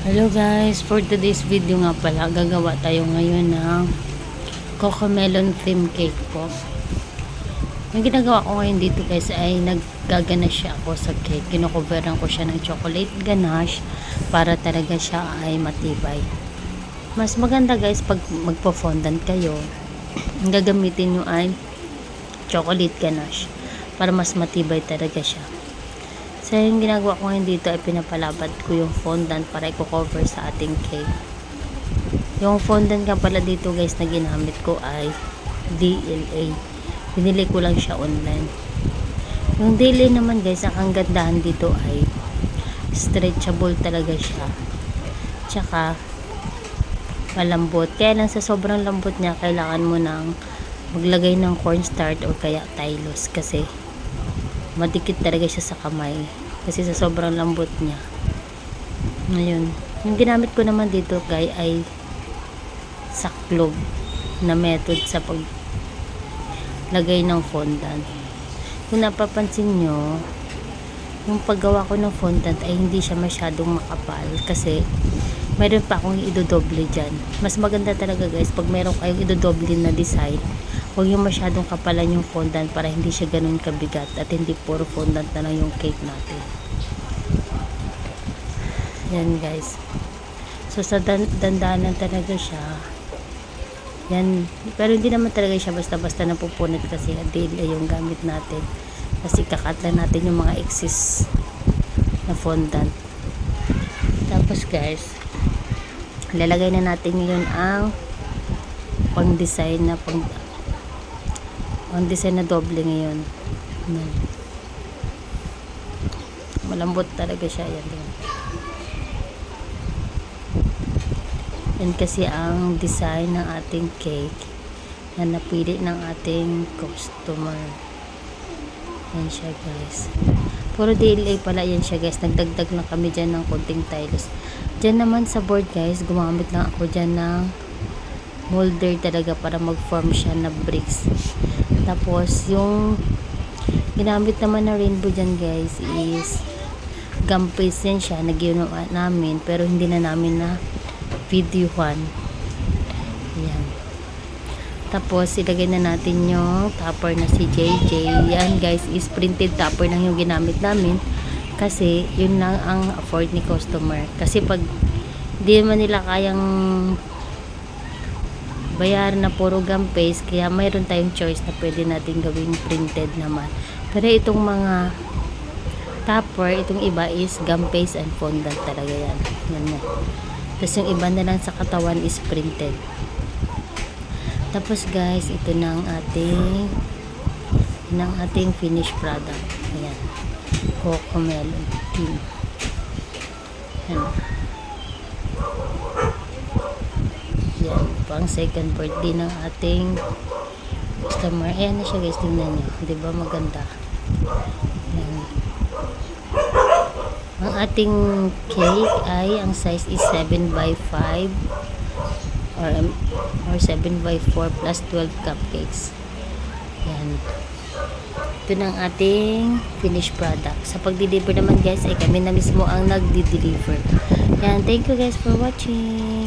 Hello guys, for today's video nga pala, gagawa tayo ngayon ng cocomelon theme cake po. Yung ginagawa ko ngayon dito guys ay naggaganache siya ako sa cake. Kinocoveran ko siya ng chocolate ganache para talaga siya ay matibay. Mas maganda guys pag magpo-fondant kayo, ang gagamitin nyo ay chocolate ganache para mas matibay talaga siya. So, yung ginagawa ko ngayon dito ay pinapalabad ko yung fondant para i-cover sa ating cake. Yung fondant nga pala dito guys na ginamit ko ay DLA. Binili ko lang siya online. Yung DLA naman guys, ang gandahan dito ay stretchable talaga siya. Tsaka malambot. Kaya lang sa sobrang lambot niya, kailangan mo nang maglagay ng cornstarch o kaya tylose kasi madikit talaga siya sa kamay kasi sa sobrang lambot niya. Ngayon, yung ginamit ko naman dito guys ay saklog na method sa paglagay ng fondant. Kung napapansin nyo, yung paggawa ko ng fondant ay hindi siya masyadong makapal kasi mayroon pa akong idodoble dyan. Mas maganda talaga guys pag mayroon kayong idodoble na design, huwag yung masyadong kapalan yung fondant para hindi siya ganun kabigat at hindi puro fondant na lang yung cake natin. Yan guys. So sa dandanan talaga siya. Yan. Pero hindi naman talaga siya basta-basta napupunit kasi adil yung gamit natin. Kasi kakat lang natin yung mga excess na fondant. Tapos guys, lalagay na natin ngayon ang pang-design na doble ngayon. Yan. Malambot talaga siya yan. Yan kasi ang design ng ating cake na napili ng ating customer. Yan siya guys. Puro DLA pala yan siya guys. Nagdagdag na kami dyan ng konting tiles. Dyan naman sa board guys, gumamit lang ako dyan ng molder talaga para mag-form siya na bricks. Tapos yung ginamit naman na rainbow dyan guys is gum paste yan siya. Nag-ginawa namin pero hindi na namin na videohan. Yan. Tapos ilagay na natin yung topper na si JJ. Yan guys is printed topper lang yung ginamit namin kasi yun lang ang afford ni customer. Kasi pag di man nila kayang bayaran na puro gum paste, kaya mayroon tayong choice na pwede natin gawing printed naman. Pero itong mga topper, itong iba is gum paste and fondant talaga yan. Yan na. Tapos yung iba na lang sa katawan is printed. Tapos guys, ito na ang ating finished product. Ayan. Cocomelon theme. Ayan. Yan. Pang second birthday ng ating customer. Ayan na siya guys. Tingnan nyo. Diba maganda? Ayan. Ang ating cake ay ang size is 7x5 or 7x4 plus 12 cupcakes. Yan. Ito na ang ating finished product. Sa pag-deliver naman guys ay kami na mismo ang nagdi-deliver. Yan. Thank you guys for watching.